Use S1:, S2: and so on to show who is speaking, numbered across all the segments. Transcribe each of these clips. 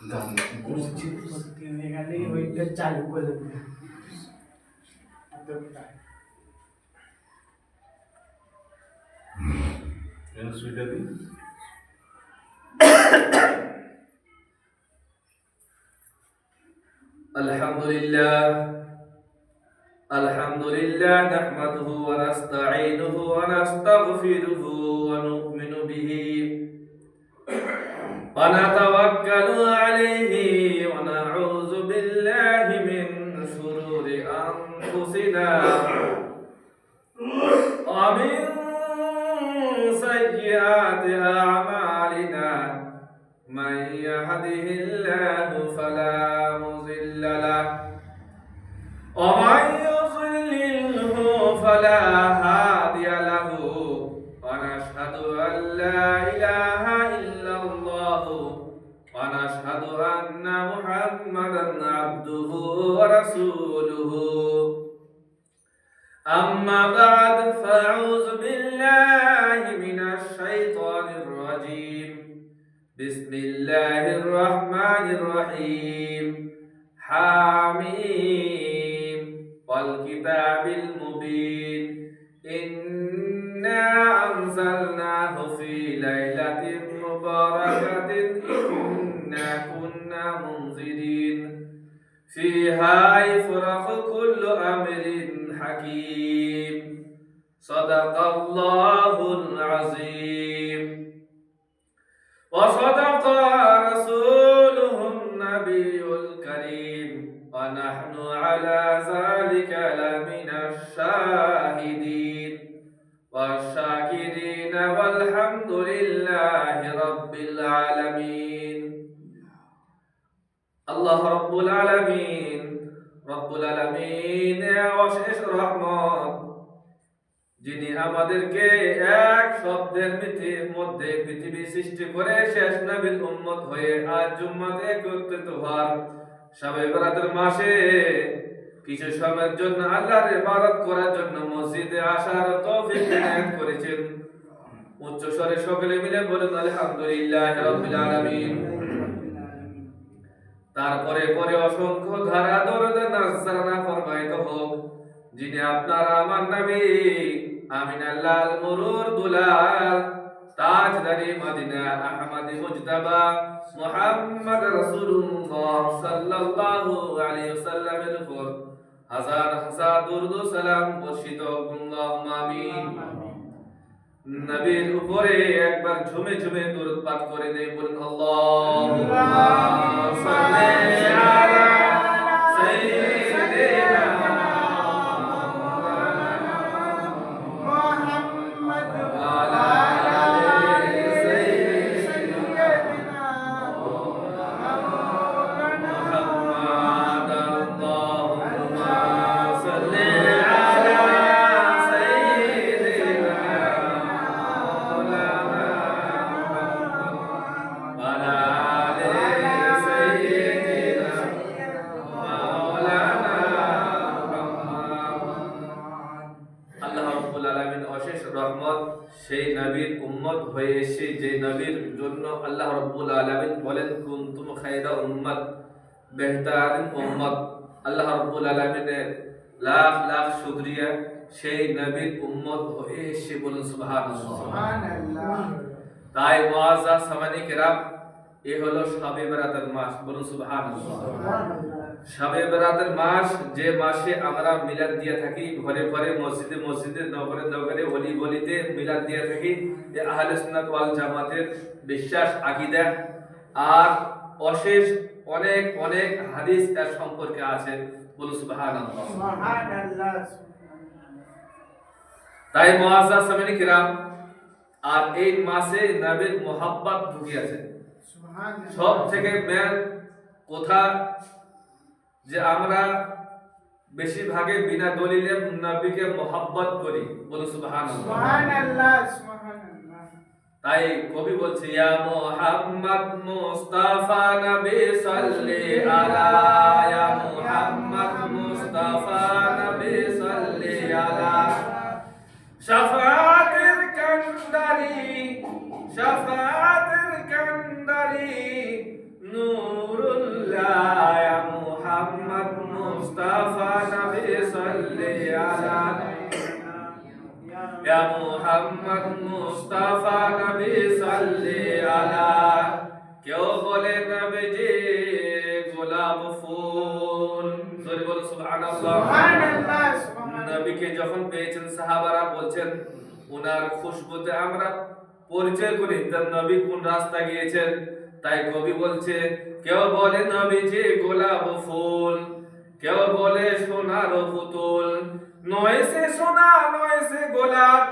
S1: ভর্তি হয়ে গেলে ওইটা চালু করে দেবে।
S2: আলহামদুলিল্লাহ নাহমাদুহু ওয়া নাস্তাঈনুহু ওয়া নাস্তাগফিরুহু ওয়া নু'মিনু বিহি ওয়া নাতাওয়াক্কালু আলাইহি ওয়া নাউযু বিল্লাহি মিন শুরুরি আনফুসিনা ওয়া মিন সাইয়্যাতি আ'মালিনা মান ইয়াহদিহিল্লাহু ফালা মুযিল্লা লাহু ওয়া মান يضلله فلا هادي له ونشهد أن لا إله إلا الله ونشهد أن محمدا عبده ورسوله أما بعد فأعوذ بالله من الشيطان الرجيم بسم الله الرحمن الرحيم حميم والكتاب المبين إنا أنزلناه في ليلة مباركة إنا كنا منذرين فيها يفرح كل أمر حكيم صدق الله العظيم وصدق رسوله النبي الكريم ونحن على ذلك لمن الشاهدين والشاكرين والحمد لله رب العالمين الله رب العالمين অশেষ রহমত যিনি আমাদেরকে এক শব্দের মধ্যে পৃথিবী সৃষ্টি করে শেষ নবীর উম্মত হয়ে আজ জুম্মাতে একত্রিত হওয়ার শবে বরাতের মাসে কিছু সময়ের জন্য আল্লাহর ইবাদত করার জন্য মসজিদে আসার তৌফিক এনায়েত করেছেন। উচ্চ স্বরে সকলে মিলে বলুন আলহামদুলিল্লাহ রাব্বিল আলামিন। তারপরে পরে অসংখ্য ধারা দরুদ নাযরানা ফরমাইত হোক যিনি আপনার আমার নবী আমিনাল্লাহ মুরুর দুলাল তাজদারি মদিনা আহমদি মুজতাবা মুহাম্মদ রাসূলুল্লাহ সাল্লাল্লাহু আলাইহি ওয়াসাল্লামের উপর হাজার হাজার দরুদ ও সালাম বর্ষিত হোক আল্লাহুম্মা আমিন। নবীর উপরে একবার ঝুমে ঝুমে দরুদ পাঠ করে দেই বলুন আল্লাহুম্মা সাল্লি আলা সাইয়্যিদিনা মুহাম্মদ ওয়া আলা আলি সাইয়্যিদিনা মুহাম্মদ আল্লাহুম্মা সাল্লি আলা সাইয়্যিদিনা সেই নবীর উম্মত হয়ে এসে যে নবীর জন্য আল্লাহ রাব্বুল আলামিন বলেন কুনতুম খায়রা উম্মাত বেহতারিন উম্মত। আল্লাহ রাব্বুল আলামিনের লাখ লাখ শুকরিয়া সেই নবীর উম্মত হয়ে এসে বলুন সুবহানাল্লাহ। তাই মুআজ্জাজ সামানি কিরাম এ হলো শবে বরাতের মাস বলুন সুবহানাল্লাহ। শবে বরাতের মাস যে মাসে আমরা মিলাদ দিয়ে থাকি ঘরে ঘরে মসজিদে মসজিদে নগরে নগরে অলি গলিতে মিলাদ দিয়ে থাকি এ আহলে সুন্নাত ওয়াল জামাতের বিশ্বাস আকীদা আর অশেষ অনেক অনেক হাদিস এর সম্পর্কে আছে বলুন সুবহানাল্লাহ। তাই মুআজ্জাজ সামানি কিরাম আর এই মাসে নবীর মোহাব্বত ঢুকে আছে। সব থেকে মেন কথা যে আমরা বেশিরভাগে বিনা দলিলে নবীকে মোহাব্বত করি বলুন সুবহানাল্লাহ। তাই কবি বলছে ইয়া মুহাম্মদ মুস্তাফা নবী সাল্লি আলা ইয়া মুহাম্মদ মুস্তাফা নবী সাল্লি আলা শাফাআতের কান্দারি শাফাআতের কান্দারি নূর
S1: সুবহানাল্লাহ সুবহানাল্লাহ।
S2: নবীকে যখন পেয়েছেন সাহাবারা বলছেন ওনার খুশবুতে আমরা পরিচয় করি নবী কোন রাস্তা গিয়েছেন। তাই কবি বলছে কেউ বলে নবীজি গোলাপ ফুল, কেউ বলে সোনার পুতুল, নয় সে সোনা নয় সে গোলাপ,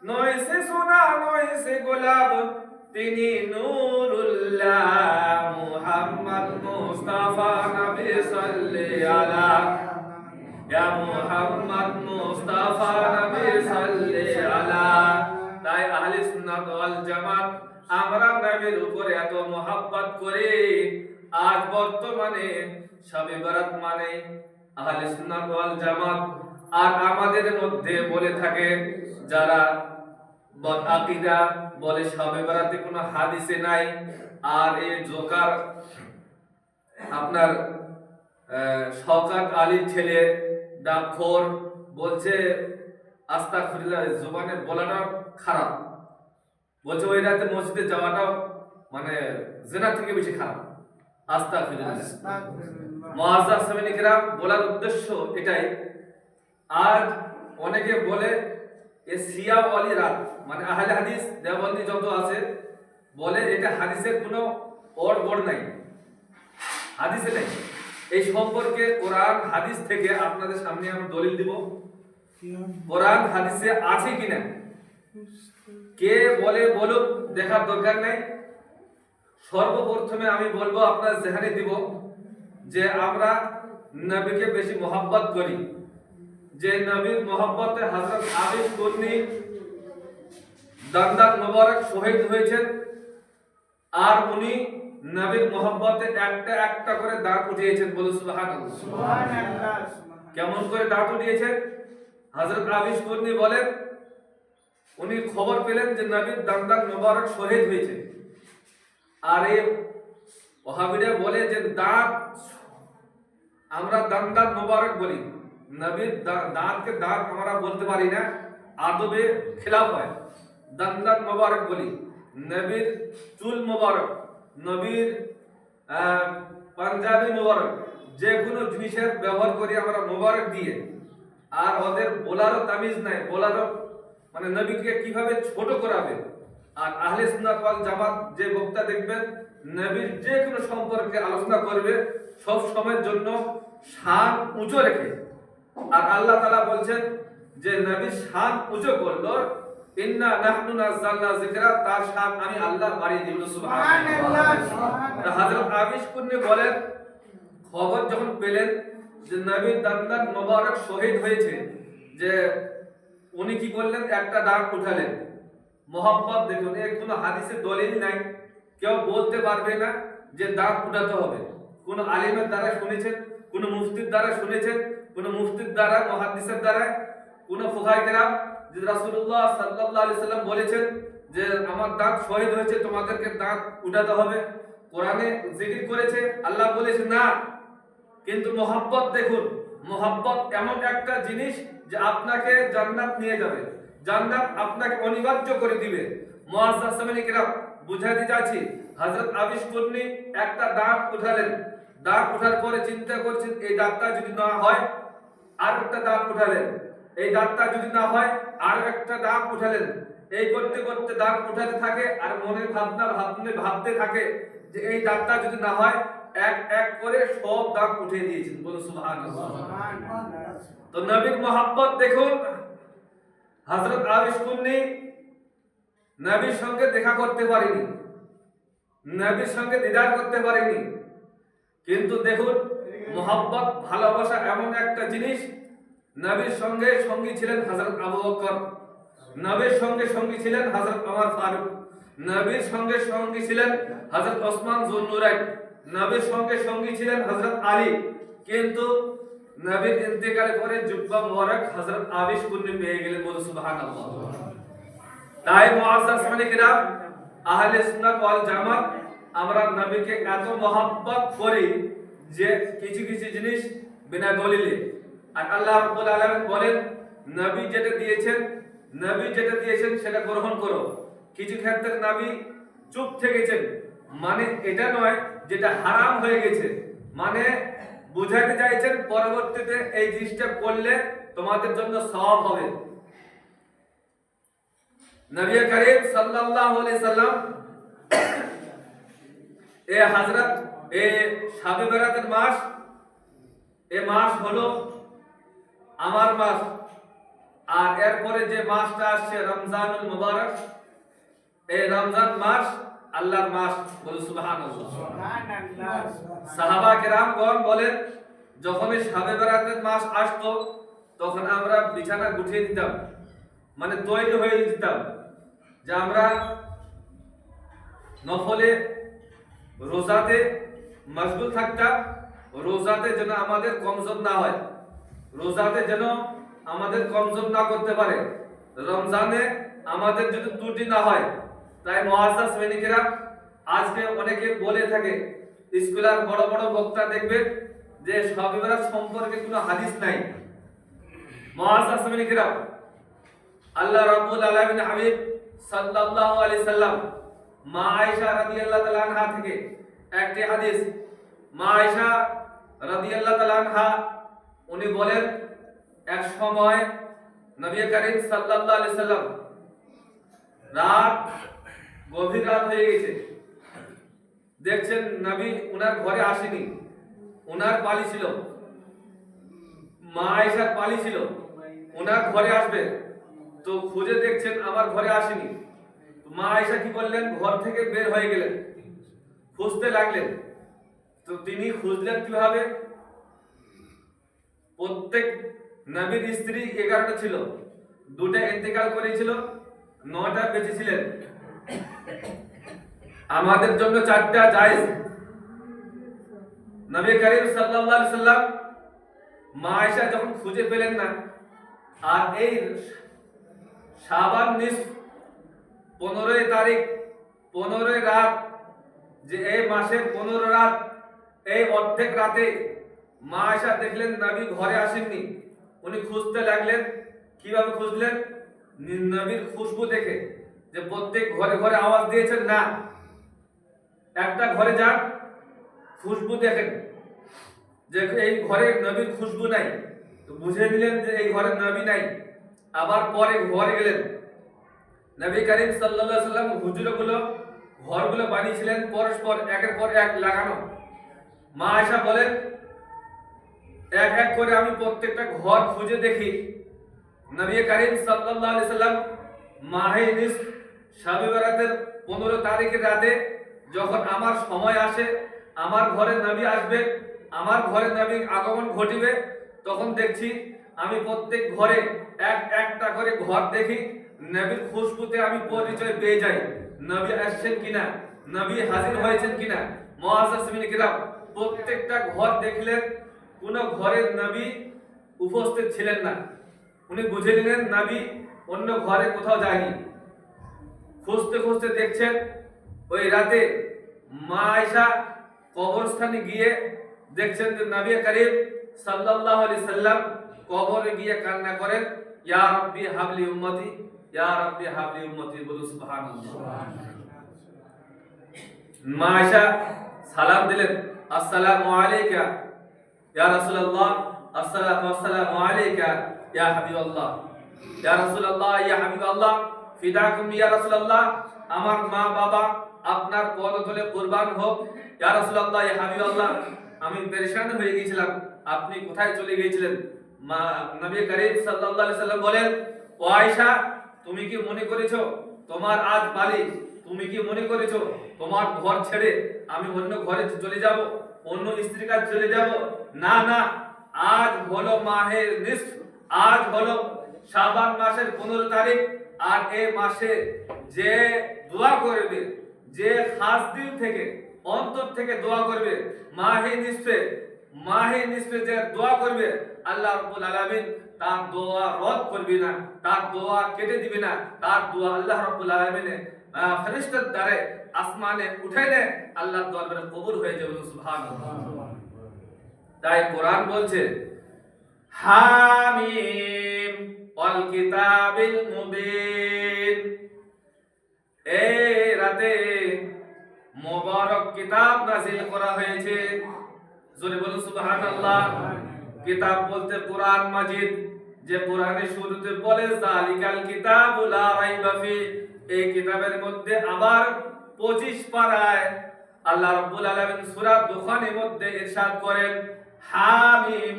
S2: নয় সে সোনা নয় সে গোলাপ, তিনি নূরুল্লাহ মুহাম্মদ মুস্তাফা নবী সাল্লি আলা ইয়া মুহাম্মদ মুস্তাফা নবী সাল্লি আলা। তাই আহলে সুন্নাত ওয়াল জামাত আমরা নবীর উপরে এত মোহাব্বত করি, আজ বর্তমানে শবে বরাত মানে আহলে সুন্নাত ওয়াল জামাত আর আমাদের মধ্যে বলে থাকে যারা বদ আকীদা বলে শবে বরাতে কোনো হাদিসে নাই। আর এই জোকার আপনার শওকত আলীর ছেলে ডাকখোর বলছে আস্তাগফিরুল্লাহ, জবানে বলাটা খারাপ, বলছে ওই রাতে মসজিদে যাওয়াটা মানে জিনা থেকে বেশি খারাপ। আস্তাগফিরুল্লাহ। মুআজ্জাজ সামিনী কিরাম বলার উদ্দেশ্য এটাই, আজ অনেকে বলে এ শিয়া ওয়ালি রাত মানে আহলে হাদিস দেওবন্দি যত আছে বলে এটা হাদিসের কোনো ওর গড় নাই, হাদিসে নেই। এই সম্পর্কে কোরআন হাদিস থেকে আপনাদের সামনে আমি দলিল দিব, কোরআন হাদিসে আছে কিনা। কে বলে বলুক, দেখার দরকার নাই। সর্বপ্রথমে আমি বলবো আপনার জেহানে দিব যে আমরা নবীকে বেশি মোহাব্বত করি, যে নবীর মোহাব্বতে হযরত আবিস কুরনি দান্দাত মোবারক শহীদ হয়েছেন, আর উনি নবীর মোহাব্বতে একটা একটা করে দাঁত উঠিয়েছেন। বলুন সুবহানাল্লাহ।
S1: সুবহানাল্লাহ।
S2: কেমন করে দাঁত উঠিয়েছেন? হযরত আবিস কুরনি বলেন উনি খবর পেলেন যে নবীর দান্দাত মোবারক শহীদ হয়েছে, আর এই ওয়াহাবিরা বলে যে দাঁত আমরা দান্দাত মোবারক বলি, নবীর দাঁতকে দাঁত আমরা বলতে পারি না, আদবে খেলাফ হয়, দান্দাত মোবারক বলি। নবীর চুল মোবারক, নবীর পাঞ্জাবি মোবারক, যে কোনো জিনিসের ব্যবহার করি আমরা মোবারক দিয়ে। আর ওদের বলারও তামিজ নাই, বলারও মানে নবীকে কিভাবে ছোট করাবে। আর আহলে সুন্নাত ওয়াল জামাত যে বক্তা দেখবেন নবীর যে কোনো সম্পর্কে আলোচনা করবে সব সময়ের জন্য শান উঁচু রেখে। আর আল্লাহ তাআলা বলছেন যে নবীর শান উঁচু করলো, ইন্না নাহনু নাযালনা যিকরা, তার শান আমি আল্লাহ বাড়িয়ে দিব। সুবহানাল্লাহ। হযরত আবিস কুরনি বলেন খবর যখন পেলেন যে নবীর দান্দাত মোবারক শহীদ হয়েছে, যে উনি কি করলেন, একটা দাঁত উঠালেন। মোহাম্মদ দেখুন, এর কোনো হাদিসের দলিল নাই, কেউ বলতে পারবে না যে দাঁত উঠাতে হবে। কোন আলিমের দ্বারা শুনেছেন, কোন মুফতির দ্বারা শুনেছেন, কোন মুফতির দ্বারা, মুহাদ্দিসের দ্বারা, কোন ফুকাহায়ে কেরাম যে রাসূলুল্লাহ সাল্লাল্লাহু আলাইহি সাল্লাম বলেছেন যে আমার দাঁত শহীদ হয়েছে, তোমাদেরকে দাঁত উঠাতে হবে। কোরআনে জিকির করেছে, আল্লাহ বলেছে না। কিন্তু মোহাব্বত দেখুন, মোহাব্বত এমন একটা জিনিস যে আপনাকে জান্নাত নিয়ে যাবে, জান্নাত আপনাকে অনিবার্য করে দিবে। মুআজ্জাজ সামিনী কিরাম বুঝাইতে যাচ্ছি, হযরত আবিস কুরনি একটা দাঁত উঠালেন, দাঁত উঠার পরে চিন্তা করছেন এই দাঁতটা যদি না হয় আর একটা দাঁত উঠালেন, এই দাঁতটা যদি না হয় আর একটা দাঁত উঠালেন। এই করতে করতে দাঁত উঠাতে থাকে আর মনের ভাবতে থাকে যে এই দাঁতটা যদি না হয়, এক এক করে সব দাঁত উঠিয়ে দিয়েছেন। বলুন সুবহানাল্লাহ। তো নবীর মোহাব্বত দেখুন, হযরত আবিস কুরনি নবীর সঙ্গে দেখা করতে পারেনি, নবীর সঙ্গে দিদার করতে পারেনি, কিন্তু দেখুন মোহাব্বত ভালোবাসা এমন একটা জিনিস। নবীর সঙ্গে সঙ্গী ছিলেন হযরত আবু বকর, নবীর সঙ্গে সঙ্গী ছিলেন হযরত ওমর ফারুক, নবীর সঙ্গে সঙ্গী ছিলেন হযরত ওসমান যুন্নুরাইন, নবীর সঙ্গে সঙ্গী ছিলেন হযরত আলী। কিন্তু নবীর ইন্তেকালের পরে জুব্বা মুবারক হযরত আবিস কুরনি পেয়ে গেলেন। বলুন সুবহানাল্লাহ। তাই মুআজ্জাজ সামিনী কিরাম, আহলে সুন্নাত ওয়াল জামাত আমরা নবীকে এত মোহাব্বত করি যে কিছু কিছু জিনিস বিনা দলিলে। আর আল্লাহ রাব্বুল আলামিন বলেন নবী যেটা দিয়েছেন সেটা গ্রহণ করো। কিছু ক্ষেত্রে নবী চুপ থেকেছেন, মানে এটা নয় যেটা হারাম হয়ে গেছে, মানে বুঝাতে চাইছেন পরবর্তীতে এই জিনিসটা করলে তোমাদের জন্য সওয়াব হবে। নবী করিম সাল্লাল্লাহু আলাইহি সাল্লাম হযরত শাবে বরাতের মাস, মাস হলো আমার মাস। আর এরপরে যে মাসটা আসছে রমজানুল মুবারক, রমজান মাস আল্লাহর মাস। বলো সুবহানাল্লাহ। সাহাবা কেরামগণ বলেন, যখন এই শাবে বরাতের মাস আসতো তখন আমরা বিছানা গুছিয়ে দিতাম, মানে তৈরি হয়ে যেতাম যে আমরা নফলে রোজাতে মশগুল থাকতাম, রোজাতে যেন আমাদের কমজোর না হয়, রোজাতে যেন আমাদের কমজোর না করতে পারে, রমজানে আমাদের যদি ত্রুটি না হয়। তাই মুআজ্জাজ শ্রেণীকেরা আজকে অনেকে বলে থাকে, স্কুলের বড় বড় বক্তা দেখবেন যে শবে বরাত সম্পর্কে কোনো হাদিস নাই। মুআজ্জাজ শ্রেণীকেরা আল্লাহ রাব্বুল আলামিন হাবিব সাল্লাল্লাহু আলাইহি সাল্লাম মা আয়েশা রাদিয়াল্লাহু তাআলা আনহা থেকে একটি হাদিস, মা আয়েশা রাদিয়াল্লাহু তাআলা আনহা উনি বলেন, এক সময় নবী করিম সাল্লাল্লাহু আলাইহি সাল্লাম রাত, গভীর রাত হয়ে গেছে, দেখছেন নবী উনার ঘরে আসেনি, উনার পালি ছিল, মা আয়েশার পালি ছিল, উনার ঘরে আসবে, তো খুঁজে দেখছেন আমার ঘরে আসেনি। মা আয়েশা কি করলেন, ঘর থেকে বের হয়ে গেলেন, খুঁজতে লাগলেন। তো তিনি খুঁজলেন কিভাবে? প্রত্যেক নবীর স্ত্রী 11টা ছিল, 2টা ইন্তেকাল করেছিল, 9টা বেঁচে ছিলেন, আমাদের জন্য 4টা জায়েজ। নবী করিম সাল্লাল্লাহু আলাইহি সাল্লাম মা আয়েশা যখন খুঁজে পেলেন না, আর এই শাবান নিসফ 15 তারিখ, 15 রাত, যে এই মাসের 15 রাত, এই অর্ধেক রাতে মা আয়েশা দেখলেন নবী ঘরে আসেননি। উনি খুঁজতে লাগলেন। কিভাবে খুঁজলেন? নবীর খুশবু দেখে, যে প্রত্যেক ঘরে ঘরে আওয়াজ দিয়েছেন না, একটা ঘরে যান, খুশবু দেখেন যে এই ঘরে নবীর খুশবু নাই, তো বুঝে নিলেন যে এই ঘরে নবী নাই। আবার পরে ঘরে গেলেন, নবী করিম সাল্লাল্লাহু আলাইহি সাল্লাম হুজুরগুলো ঘরগুলো বানিয়েছিলেন পরস্পর একের পর এক লাগানো। মা আয়েশা বলেন, এক এক করে আমি প্রত্যেকটা ঘর খুঁজে দেখি, নবী করিম সাল্লাল্লাহু আলাইহি সাল্লাম মাহে নিসফ শাবে বরাতের 15 তারিখের রাতে যখন আমার সময় আসে, আমার ঘরে নবী আসবে, আমার ঘরে নবীর আগমন ঘটিবে, তখন দেখছি আমি প্রত্যেক ঘরে একটা করে ঘর দেখি, নবীর খুশবুতে আমি পরিচয় পেয়ে যাই, নবী আসছেন কিনা, নবী হাজির হয়েছেন কিনা। মুআজ্জাজ কিরাম প্রত্যেকটা ঘর দেখলেন, কোন ঘরে নবী উপস্থিত ছিলেন না। উনি বুঝে নিলেন নবী অন্য ঘরে কোথাও যায়নি। খুঁজতে খুঁজতে দেখছেন ওই রাতে মা আয়েশা কবরস্থানে গিয়ে দেখছেন যে নবী করিম সাল্লাল্লাহু আলাইহি সাল্লাম কবরে গিয়ে কান্না করেন, ইয়া রাব্বি হাবলি উম্মতি, ইয়া রাব্বি হাবলি উম্মতি। বলুন সুবহানাল্লাহ। মা আয়েশা সালাম দিলেন, আসসালামু আলাইকা ইয়া রাসূলুল্লাহ, আসসালাতু ওয়াসসালামু আলাইকা ইয়া হাবিবাল্লাহ, ইয়া রাসূলুল্লাহ, ইয়া হাবিবাল্লাহ, ফিদাকুম ইয়া রাসূলুল্লাহ, আমার মা বাবা আপনার পদতলে কুরবান হোক, ইয়া রাসূলুল্লাহ, ইয়া হাবিবাল্লাহ, আমি পেরেশান হয়ে গিয়েছিলাম, আপনি কোথায় চলে গিয়েছিলেন? মা নবী করিম সাল্লাল্লাহু আলাইহি সাল্লাম বলেন, ও আয়েশা, তুমি কি মনে করেছো তোমার আজ পালি? তুমি কি মনে করেছো তোমার ঘর ছেড়ে আমি অন্য ঘরে চলে যাব, অন্য স্ত্রীর কাছে চলে যাব? না না, আজ হলো মাহে নিসফ, আজ হলো শাবান মাসের 15 তারিখ, আর এই মাসে যে দোয়া করবে, যে খাস দিল থেকে অন্তর থেকে দোয়া করবে, মাহে নিসফে যে দোয়া করবে, আল্লাহ রাব্বুল আলামিন তার দোয়া রদ করবে না, তার দোয়া কেটে দিবে না, তার দোয়া আল্লাহ রাব্বুল আলামিন ফেরেশতার দ্বারা আসমানে উঠাইলে আল্লাহর দরবারে কবুল হয়ে যাবে। সুবহানাল্লাহ। তাই কোরআন বলছে, হামিম ওয়াল কিতাবিল মুবিন, এই রাতে মোবারক কিতাব নাযিল করা হয়েছে, জোরে বলুন সুবহানাল্লাহ। কিতাব বলতে কোরআন মাজিদ, যে কোরআনের শুরুতে বলে যালিকাল কিতাবু লা রাইবা ফি, এই কিতাবের মধ্যে আবার 25 পারায় আল্লাহ রাব্বুল আলামিন সূরা দুখানের মধ্যে ইরশাদ করেন হামিম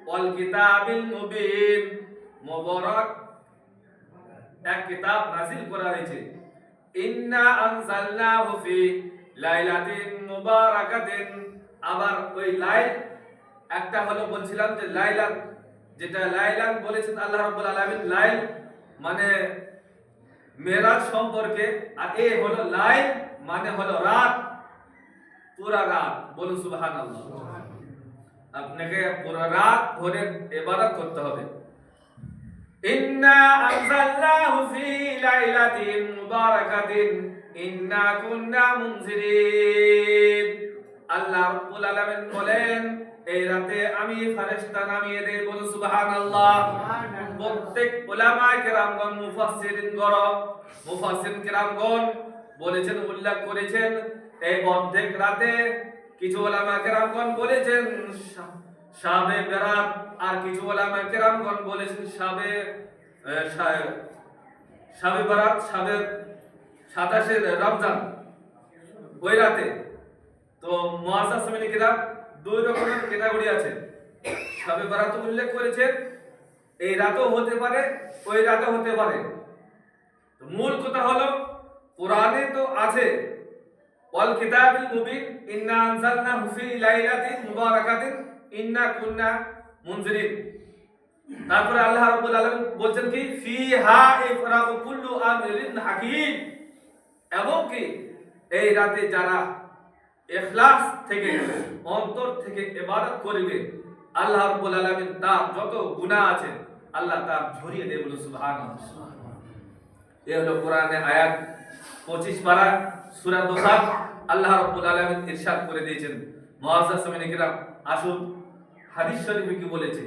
S2: ওয়াল কিতাবিল মুবিন, মুবারক এক কিতাব নাযিল করা হয়েছে। ইন্না আনজালনাহু ফি লাইলাতিন মুবারাকাতিন, আবার ওই লাইল একটা হলো বলছিলাম যে লাইলাত, যেটা লাইলান বলেছেন আল্লাহ রাব্বুল আলামিন, লাইল মানে মেরাজ সম্পর্কে, আর এ হলো লাইল মানে হলো রাত, পুরা রাত। বলুন সুবহানাল্লাহ। আপনাকে পুরা রাত ধরে ইবাদত করতে হবে। ইন্না আনজালনাহু ফি লাইলাতিন মুবারাকাতিন ইন্না কুন্না মুনজিরিন, আল্লাহ রাব্বুল আলামিন বলেন এই রাতে আমি ফেরেশতা নামিয়ে দেই। বলুন সুবহানাল্লাহ। প্রত্যেক উলামায়ে কেরামগণ মুফাসসিরিন কেরামগণ বলেছেন, উল্লেখ করেছেন এই অর্ধেক রাতে, কিছু উলামায়ে কেরামগণ বলেছেন শাবে বেরাত, আর কিছু উলামায়ে কেরামগণ বলেছেন শাবে বেরাত, শাবে 27 রমজান, ওই রাতে। তো মুআজ্জাজ সামিনী কিতাব দুই রকমের ক্যাটাগরি আছে। শাবে বারাত উল্লেখ করেছেন এই রাতও হতে পারে, ওই রাতও হতে পারে। তো মূল কথা হলো কোরআনে তো আছে ওয়াল কিতাবিল মুবিন ইন্না আনজালনাহু ফি লাইলাতিন মুবারাকাতিন ইন্না কুন্না মুনজিরিন। তারপরে আল্লাহ রাব্বুল আলামিন বলছেন কি ফিহা ইফরাকু কুল্লু আমরিন হাকিম, এবং কি এই রাতে যারা ইখলাস থেকে অন্তর থেকে ইবাদত করবে আল্লাহ রাব্বুল আলামিন তার যত গুনাহ আছে আল্লাহ তার ঝরিয়ে দেবে। বলুন সুবহানাল্লাহ। এই হলো কোরআনের আয়াত 25 পারা সূরা দুখান আল্লাহ রাব্বুল আলামিন ইরশাদ করে দিয়েছেন। মুআজ্জাজ সামিনী কিরাম, আসুন হাদিস শরীফে কি বলেছে।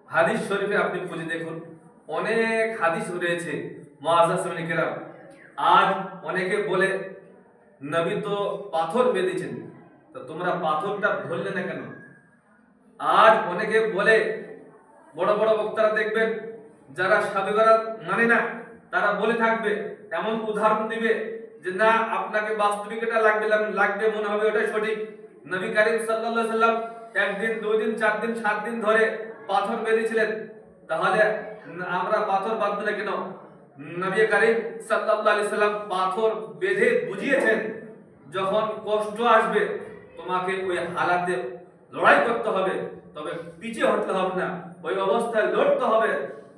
S2: হাদিস শরীফে আপনি খুঁজে দেখুন, অনেক হাদিস রয়েছে। মুআজ্জাজ সামিনী কিরাম, আজ অনেকে বলে নবী তো পাথর বেঁধেছেন, তো তোমরা পাথরটা ভুললে না কেন? আজ অনেকে বলে, বড় বড় বক্তারা দেখবেন যারা শাবে বারাত মানে না, তারা বলে থাকবে, এমন উদাহরণ দিবে যে না আপনাকে বাস্তবিক এটা লাগবে মনে হবে ওটাই সঠিক। নবী করিম সাল্লাল্লাহু আলাইহি সাল্লাম একদিন, দুই দিন, 4 দিন, 7 দিন ধরে পাথর বেঁধেছিলেন, তাহলে আমরা পাথর বাঁধবো না কেন? নবী করিম সাল্লাল্লাহু আলাইহি সাল্লাম পাথর বেঁধে বুঝিয়েছেন যখন কষ্ট আসবে তোমাকে ওই হালাতে লড়াই করতে হবে, তবে পিছিয়ে হটতে হবে না। ওই অবস্থায় লড়তে হবে,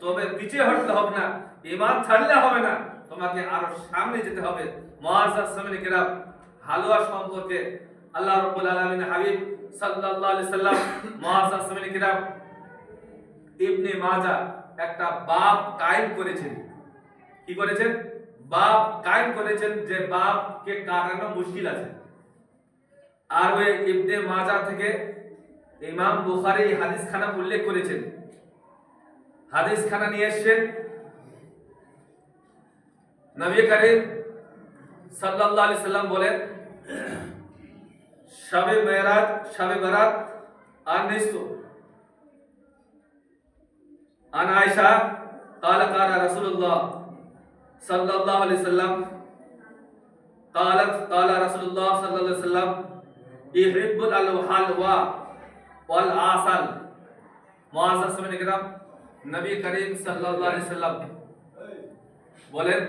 S2: তবে পিছিয়ে হটতে হবে না। ঈমান ছাড়লে হবে না, তোমাকে আরো সামনে যেতে হবে। মুআজ্জাজ সামিনী কিরাম, হালুয়া সম্পর্কে আল্লাহ রাব্বুল আলামিন হাবিব সাল্লাল্লাহু আলাইহি সাল্লাম, মুআজ্জাজ সামিনী কিরাম, ইবনে মাজাহ একটা বাব কায়েম করেছেন। কি করেছেন? বাব কায়েম করেছেন, যে বাবকে কাটানো মুশকিল আছে। আর ওই ইবনে মাজাহ থেকে ইমাম বুখারী হাদিস খানা উল্লেখ করেছেন। হাদিস খানা নিয়ে এসেছেন নবী করিম সাল্লাল্লাহু আলাইহি সাল্লাম বলেন শাবে মেরাজ, শাবে বারাত আর নিসফ। আন আয়েশা قال قال رسول الله صلى الله عليه وسلم قال رسول الله صلى الله عليه وسلم يحب الحلوى والعسل। মুআজ্জাজ সামিনী কিরাম, নবী করিম সাল্লাল্লাহু আলাইহি সাল্লাম বলেন,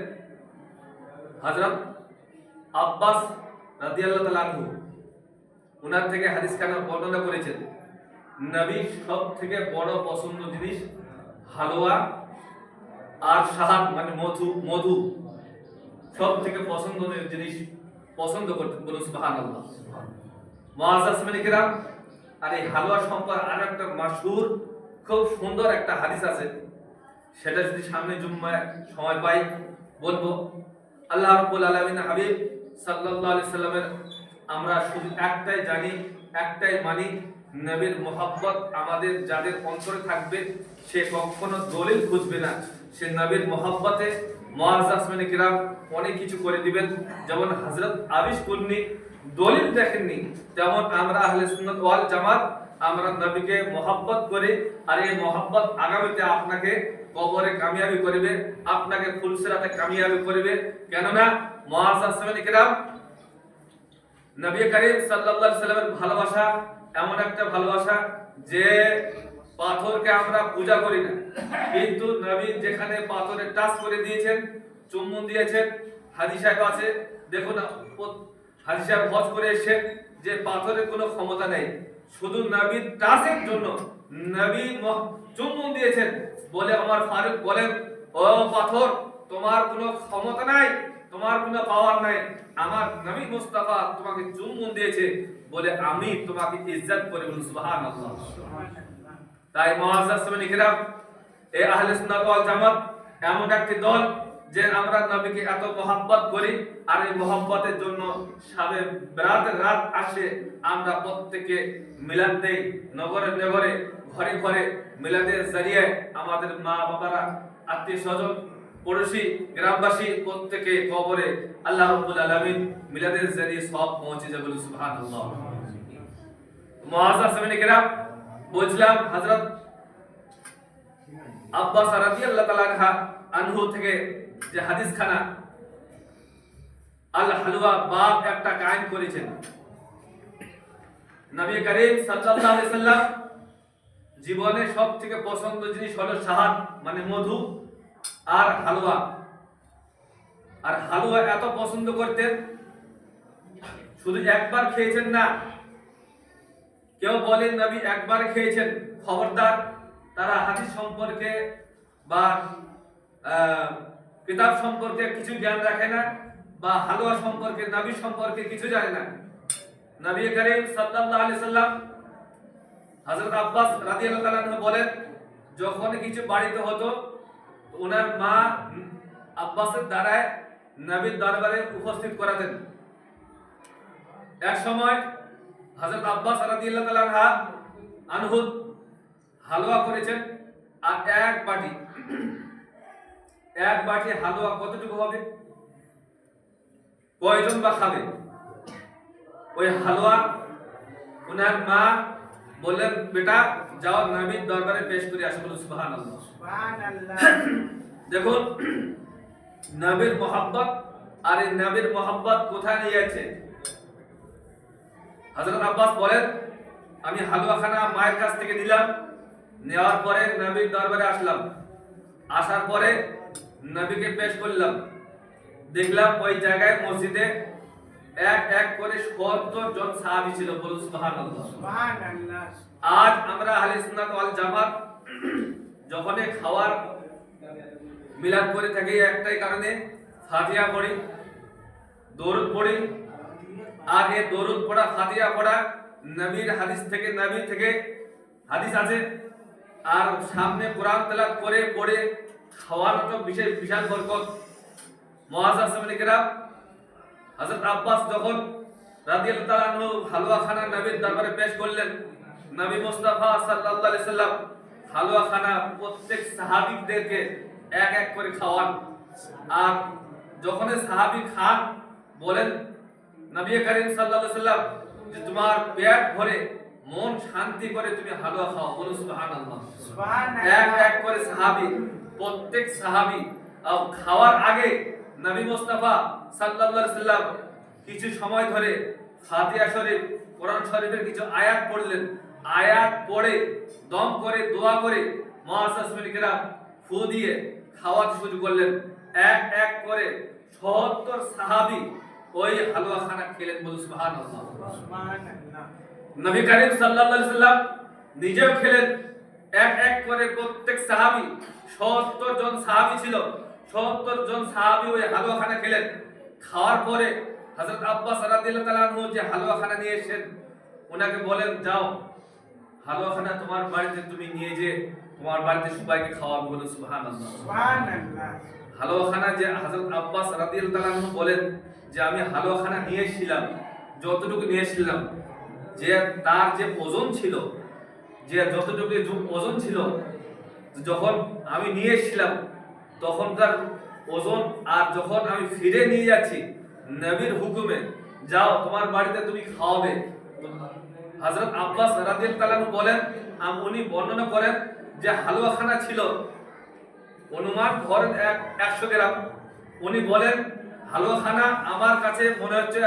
S2: হযরত আব্বাস রাদিয়াল্লাহু তাআলা আনহু উনার থেকে হাদিস খানা বর্ণনা করেছেন, নবী সব থেকে বড় পছন্দ জিনিস হালুয়া আর শাহাদ মানে মধু সব থেকে পছন্দের জিনিস পছন্দ করতেন। বলুন সুবহানাল্লাহ। মুআজ্জাজ সামিনী কিরাম, আর এই হালুয়া সম্পর্কে আর একটা মাশহুর খুব সুন্দর একটা হাদিস আছে, সেটা যদি সামনে জুম্মায় সময় পাই বলবো। আল্লাহ রাব্বুল আলামিন হাবিব সাল্লাল্লাহু আলাইহি সাল্লামের আমরা শুধু একটাই জানি, একটাই মানি, নবীর মোহাব্বত আমাদের যাদের অন্তরে থাকবে সে কখনো দলিল খুঁজবে না, সে নবীর মোহাব্বতে মুআজ্জাজ সামিনী কিরাম অনেক কিছু করে দিবেন। যেমন হযরত আবিশ কুন্নি দলিল দেখেননি, তেমন আমরা আহলে সুন্নাত ওয়াল জামাত আমরা নবীকে মহব্বত করি, আর এই মহব্বত আগামীতে আপনাকে কবরে কামিয়াবি করবে, আপনাকে ফুলসিরাতে কামিয়াবি করবে। কেননা মুআজ্জাজ সাহাবায়ে কেরাম নবী করিম সাল্লাল্লাহু আলাইহি সাল্লামের ভালোবাসা এমন একটা ভালোবাসা যে পাথরকে আমরা পূজা করি না, কিন্তু নবী যেখানে পাথরে টাচ করে দিয়েছেন, চুম্বন দিয়েছেন, হাদিস সাহেব আছে দেখুন, হাদিস সাহেব হজ করে এসেছেন যে পাথরের কোনো ক্ষমতা নেই, শুধু নবীর টাচের জন্য নবী চুম্বন দিয়েছেন বলে আমার ফারুক বলেন, ও পাথর তোমার কোনো ক্ষমতা নাই, তোমার কোনো পাওয়ার নাই, আমার নবী মুস্তাফা তোমাকে চুম্বন দিয়েছে বলে আমি তোমাকে ইজ্জত করে বলি সুবহানাল্লাহ। তাই মুআজ্জাজ সাহাবায়ে কেরাম এই আহলে সুন্নাত ওয়াল জামাত এমন একটি দল যে আমরা নবীকে এত মহব্বত করি, আর এই মহব্বতের জন্য সবে বরাতের রাত আসে আমরা প্রত্যেকে মিলাদ দেই, নগরে নগরে ঘরে ঘরে মিলাদের জরিয়ে আমাদের মা বাবারা, আত্মীয় স্বজন, পড়োশি, গ্রামবাসী প্রত্যেকে কবরে আল্লাহ রাব্বুল আলামিন মিলাদের জরিয়ে সব পৌঁছে যাবে সুবহানাল্লাহ। মুআজ্জাজ সাহাবায়ে কেরাম বুঝলাম হযরত আব্বাস রাদিয়াল্লাহু তাআলা আনহু থেকে যে হাদিস খানা আল হালওয়া বাব একটা কায়েম করেছেন। নবী করিম সাল্লাল্লাহু আলাইহি সাল্লাম জীবনে সবথেকে পছন্দের জিনিস হলো শাহাদ মানে মধু আর হালুয়া। আর হালুয়া এত পছন্দ করতেন, শুধু একবার খেয়েছেন না, কেউ বলেন নবী একবার খেয়েছেন, খবরদার তারা হাদিস সম্পর্কে বা কিতাব সম্পর্কে কিছু জ্ঞান রাখে না, বা হালুয়া সম্পর্কে নবী সম্পর্কে কিছু জানে না। নবী করিম সাল্লাল্লাহু আলাইহি সাল্লাম হযরত আব্বাস রাদিয়াল্লাহু তাআলা আনহু বলেন, যখন কিছু বাড়িতে হতো ওনার মা আব্বাসের দ্বারায় নবীর দরবারে উপস্থিত করাতেন। এক সময় হযরত আব্বাস রাদিয়াল্লাহু তাআলা আনহু হালুয়া করেছেন, আর এক বাটি হালুয়া কতটুকু হবে, কয়জন বা খাবে? ওই হালুয়া ওনার মা বললেন, বেটা যাও নবীর দরবারে পেশ করে আসো, বলো সুবহানাল্লাহ। দেখুন নবীর মোহাব্বত, আর এই নবীর মোহাব্বত কোথায় নিয়ে যাচ্ছে। হযরত আব্বাস বলেন, আমি হালুয়া খানা মায়ের কাছ থেকে নিলাম, নেওয়ার পরে নবীর দরবারে আসলাম, আসার পরে নবীকে পেশ করলাম, দেখলাম ওই জায়গায় মসজিদে এক এক করে ৭০ জন সাহাবী ছিল, বলুন সুবহানাল্লাহ। সুবহানাল্লাহ। আজ আমরা আহলে সুন্নাত ওয়াল জামাত যখন খাওয়ার মিলাদ করে থাকি একটাই কারণে, ফাতিহা পড়ি, দরুদ পড়ি, আর এই দরুদ পড়া, ফাতিহা পড়া নবীর হাদিস থেকে, নবী থেকে হাদিস আছে, আর সামনে কোরআন তেলাওয়াত করে পড়ে খাওয়ানোটা বিশাল বরকত। মুআজ্জাজ সাহাবায়ে কেরাম হযরত আব্বাস যখন রাদিয়াল্লাহু তাআলা আনহু হালুয়া খানা নবীর দরবারে পেশ করলেন, নবী মুস্তাফা সাল্লাল্লাহু আলাইহি সাল্লাম হালুয়া খানা প্রত্যেক সাহাবীদেরকে এক এক করে খাওয়ান, আর যখন সাহাবী খান বলেন নবী করিম সাল্লাল্লাহু আলাইহি সাল্লাম যে তোমার পেট ভরে মন শান্তি করে তুমি হালুয়া খাও, বলুন সুবহানাল্লাহ। সুবহানাল্লাহ। এক এক করে সাহাবী, প্রত্যেক সাহাবী খাওয়ার আগে নবী মুস্তাফা সাল্লাল্লাহু আলাইহি সাল্লাম কিছু সময় ধরে ফাতিহা শরীফ, কোরআন শরীফের কিছু আয়াত পড়লেন, আয়াত পড়ে দম করে দোয়া করে মুআজ্জাজ সাহাবায়ে কেরাম ফু দিয়ে খাওয়াতে শুরু করলেন। এক এক করে ৭০ সাহাবী ওই হালুয়া খানা খেলেন, বলুন সুবহানাল্লাহ। সুবহানাল্লাহ। নবী করিম সাল্লাল্লাহু আলাইহি সাল্লাম নিজেও খেলেন, এক এক করে প্রত্যেক সাহাবী, ৭০ জন সাহাবী ছিল, ৭০ জন সাহাবী ওই হালুয়া খানা খেলেন। খাওয়ার পরে হযরত আব্বাস রাদিয়াল্লাহু তাআলা আনহু যে হালুয়া খানা নিয়ে এসেছেন, ওনাকে বলেন, যাও হালুয়া খানা তোমার বাড়িতে তুমি নিয়ে যে তোমার বাড়িতে সবাইকে খাওয়াবে, বলুন সুবহানাল্লাহ। সুবহানাল্লাহ। হালুয়া খানা যে হযরত আব্বাস রাদিয়াল্লাহু তাআলা আনহু বলেন যে আমি হালুয়া খানা নিয়ে এসেছিলাম, যতটুকু নিয়ে এসেছিলাম, যে তার যে ওজন ছিল, যে যতটুকু ওজন ছিল, যখন আমি নিয়ে এসেছিলাম তখনকার ওজন, আর যখন আমি ফিরে নিয়ে যাচ্ছি নবীর হুকুমে, যাও তোমার বাড়িতে তুমি খাওয়াবে, হযরত আব্বাস রাদিয়াল্লাহু তাআলা বলেন, উনি বর্ণনা করেন যে হালুয়াখানা ছিল অনুমান ধরেন 100 গ্রাম। উনি বলেন হালুয়াখানা আমার কাছে মনে হচ্ছে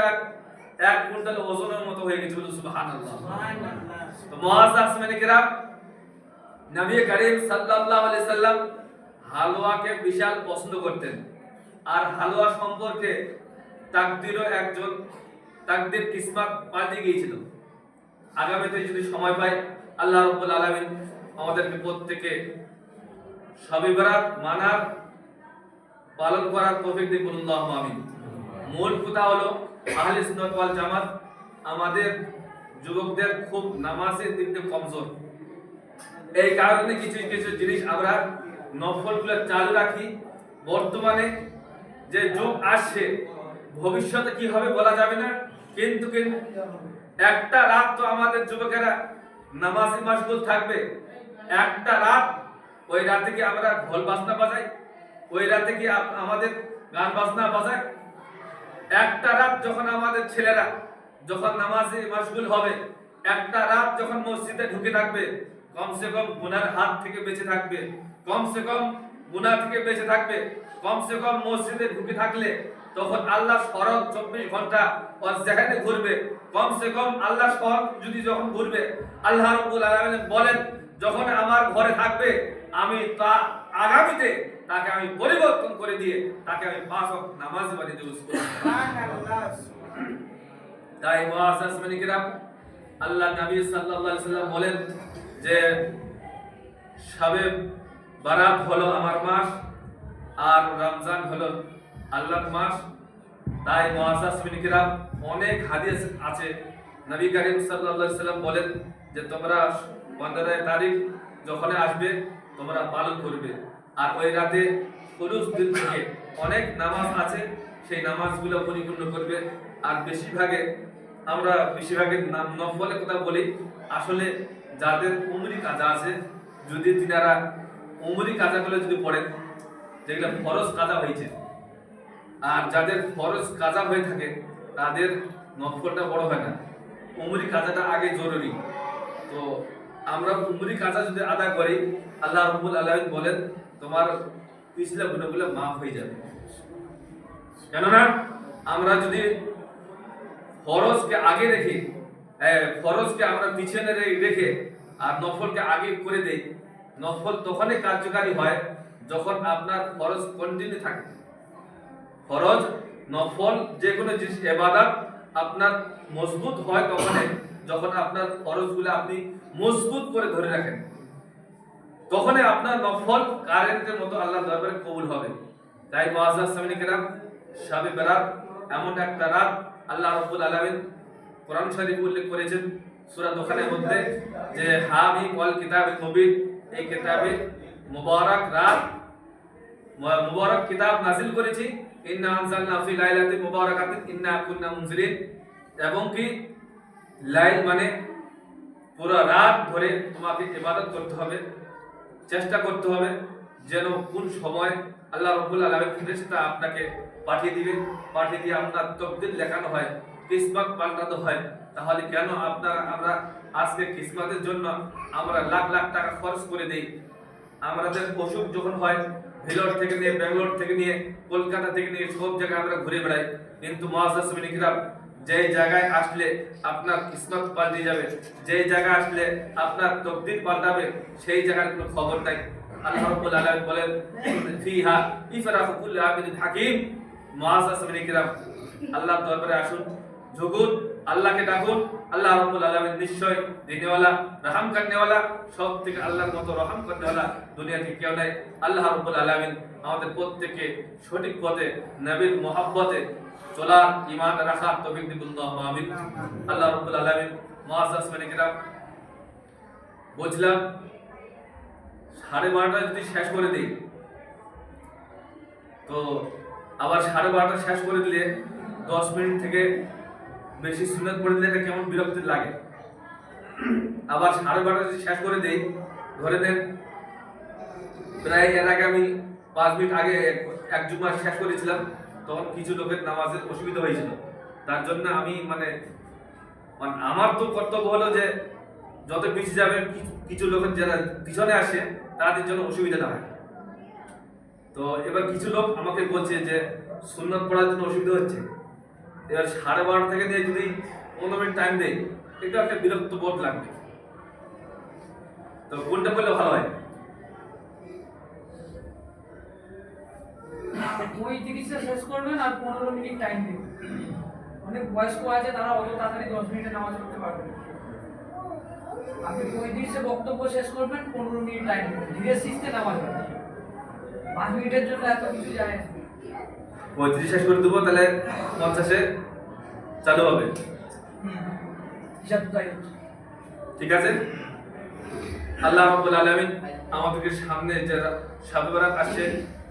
S2: এক কুইন্টাল ওজনের মতো হয়ে গেছে। সুবহানাল্লাহ। তো মুআজ্জাজ মানে কিরাম, নবী করিম সাল্লাল্লাহু আলাইহি সাল্লাম হালুয়াকে বিশাল পছন্দ করতেন। আর হালুয়া সম্পর্কে তাকদীর কিসমত পাল্টে গিয়েছিল। আগামীতে যদি সময় পাই আল্লাহ রাব্বুল আলামিন আমাদেরকে প্রত্যেককে শবে বরাত মানার পালন করার তৌফিক দিন, আল্লাহুম্মা আমিন। মূল কথা হলো আহলে সুন্নাত ওয়াল জামাত আমাদের যুবকদের খুব নামাজের দিক থেকে কমজোর। এই কারণে কিছু কিছু জিনিস আমরা নফলগুলো চালু রাখি। বর্তমানে যে যুগ আসছে ভবিষ্যতে কি হবে বলা যাবে না, কিন্তু একটা রাত তো আমাদের যুবকেরা নামাজে মাশগুল থাকবে। একটা রাত, ওই রাতে কি আমরা ঢোল বাজনা বাজাই? ওই রাতে কি আমাদের গান বাজনা বাজায়? একটা রাত যখন আমাদের ছেলেরা যখন নামাজে মাশগুল হবে, একটা রাত যখন মসজিদে ঢুকে থাকবে, কমসে কম গুনার হাত থেকে বেঁচে থাকবে, কমসে কম গুনাহ থেকে বেঁচে থাকবে, কমসে কম মসজিদে ঢুকে থাকলে তখন আল্লাহ স্মরণ 24 ঘন্টা ওর জেহেনে ঘুরবে। কমসে কম আল্লাহ স্মরণ যদি যখন ঘুরবে, আল্লাহ রাব্বুল আলামিন বলেন যখন আমার ঘরে থাকবে আমি তা আগামীতে তাকে আমি পরিবর্তন করে দিয়ে তাকে আমি 5 ওয়াক্ত নামাজ বানিয়ে দেব। সুবহানাল্লাহ। তাই মুআজ্জাজ মানে কিরাম, আল্লাহ নবী সাল্লাল্লাহু আলাইহি সাল্লাম বলেন যে শবে বারাত হলো আমার মাস আর রমজান হলো আল্লাহর মাস। তাই মুআজ্জাজ মানে কিরাম অনেক হাদিস আছে। নবী করিম সাল্লাল্লাহু আলাইহি সাল্লাম বলেন যে তোমরা 15 তারিখ যখন আসবে তোমরা পালন করবে। আর ওই রাতে ফুলুস দিন থেকে অনেক নামাজ আছে, সেই নামাজগুলো পরিপূর্ণ করবে। আর বেশিরভাগের নফলের কথা বলি, আসলে যাদের উমরি কাজা আছে, যদি তিনারা উমরি কাজাগুলো যদি পড়েন যেগুলো ফরজ কাজা হয়েছে, আর যাদের ফরজ কাজা হয়ে থাকে তাদের নফলটা বড় হয় না, উমরি কাজাটা আগে জরুরি। তো আমরা উমরি কাজা যদি আদা করি, আল্লাহ রাব্বুল আলামিন বলেন তোমার পিছলা গুনাহগুলো মাফ হয়ে যাবে। কেননা আমরা যদি ফরজকে আগে রেখে ফরজকে আমরা পিছনে রেখে আর নফলকে আগে করে দেই, নফল তখনই কার্যকারী হয় যখন আপনার ফরজ কন্টিনিউ থাকে। ফরজ নফল যে কোনো জিনিস ইবাদত আপনার মজবুত হয় তখনই যখন আপনার ফরজগুলো আপনি মজবুত করে ধরে রাখেন, তখনই আপনার নফল কারেন্টের মতো আল্লাহর দরবারে কবুল হবে। তাই মুআজ্জাজ সামিনে কেরাম, শবে বরাত এমন একটা রাত আল্লাহ রাব্বুল আলামিন কোরআন শরীফে উল্লেখ করেছেন সূরা দুখানের মধ্যে যে হামিম ওয়াল কিতাবিল মুবিন, এই কিতাবে মুবারক রাত মুবারক কিতাব নাযিল করেছি। ইন্না আনজালনা ফি লাইলাতিন মুবারাকাতিন ইন্না কুননা মুনজিরিন। এবং কি লাইল মানে পুরো রাত ধরে তোমাকে ইবাদত করতে হবে, চেষ্টা করতে হবে যেন কোন সময় আল্লাহ রাব্বুল আলামিন ফেরেশতা আপনাকে পাঠিয়ে দিয়ে আপনার তাকদীর লেখানো হয়, কিসমত পাল্টানো হয়। তাহলে কেন আমরা আজকে কিসমতের জন্য আমরা লাখ লাখ টাকা খরচ করে দেই। আমাদের অসুখ যখন হয় ভেলোর থেকে নিয়ে, ব্যাঙ্গালোর থেকে নিয়ে, কলকাতা থেকে নিয়ে সব জায়গায় আমরা ঘুরে বেড়াই, কিন্তু মুআজ্জাজ সামিনে কিরাম যে জায়গায় আসলে আপনার কিসমত পাল্টে যাবে, যে জায়গায় আসলে আপনার তাকদীর পাল্টাবে, সেই জায়গার কোনো খবর নাই। আল্লাহ রাব্বুল আলামিন বলেন ফিহা ইফরাহু কুল্লু আবিদিন হাকিম। মুআজ্জাজ সামিনে কিরাম আল্লাহর দরবারে আসুন, ঝুঁকুন, আল্লাহকে ডাকুন। আল্লাহ রাব্বুল আলামিন নিশ্চয় দিনেওয়ালা, রহম করনেওয়ালা, সব থেকে আল্লাহর মতো রহম করনেওয়ালা দুনিয়াতে কেউ নাই। আল্লাহ রাব্বুল আলামিন আমাদের প্রত্যেককে সঠিক পথে নবীর মহব্বতে চলার, ঈমান রাখার তৌফিক দিন, আল্লাহুম্মা আমিন। আল্লাহ রাব্বুল আলামিন মুআজ্জাজ সামিনে কিরাম বুঝলাম 12:30 যদি শেষ করে দিই, তো আবার 12:30 শেষ করে দিলে 10 মিনিট থেকে বেশি সুন্নাত পড়ে দিলে এটা কেমন বিরক্তি লাগে। আবার 12:30 যদি শেষ করে দেই, ধরে নেন প্রায় এর আগে আমি 5 মিনিট আগে এক জুমা শেষ করেছিলাম, তখন কিছু লোকের নামাজের অসুবিধা হয়েছিল, তার জন্য আমি মানে আমার তো কর্তব্য হলো যে যত পিছিয়ে যাবে কিছু লোকের যারা পিছনে আসে তাদের জন্য অসুবিধা না হয়। তো এবার কিছু লোক আমাকে বলছে যে সুন্নত পড়ার জন্য অসুবিধা হচ্ছে, এবার 12:30 থেকে দিয়ে যদি 15 মিনিট টাইম দেয় এটা একটা বিরক্ত বোধ লাগবে। তো কোনটা করলে ভালো হয়?
S3: 35 শেষ করবেন আর 15 মিনিট টাইম দেবেন। অনেক বয়স্ক আছে তারা অত তাড়াতাড়ি 10 মিনিটে নামাজ পড়তে পারবে না। আপনি 35 বক্তব্য শেষ করবেন, 15 মিনিট টাইম দেবেন, ধীরে সুস্থে নামাজ পড়বেন। 5 মিনিটের জন্য এত কিছু যায় না।
S2: 35 শেষ করে দেবো, তাহলে 50-এ চালু হবে।
S3: হিসাব তাই।
S2: ঠিক আছে। আল্লাহ রাব্বুল আলামিন আমাদেরকে সামনে যারা শবে বরাত আসছে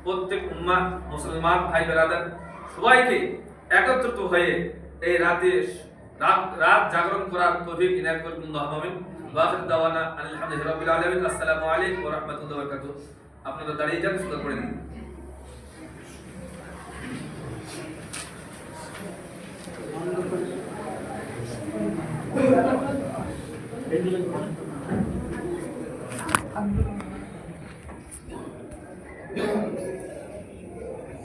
S2: প্রত্যেক উম্মাহ মুসলমান ভাই ব্রাদার সবাইকে একত্রিত হয়ে এই রাত জাগরণ করার তৌফিক ইনায়াত করুন। আল্লাহুম্মা আমিন। ওয়া আখির দাওয়ানা আলহামদুলিল্লাহি রাব্বিল আলামিন। আসসালামু আলাইকুম ওয়া রাহমাতুল্লাহি ওয়া বারাকাতুহু। আপনারা দাঁড়িয়ে যান, সুন্দর করে নিন।
S1: এগুলো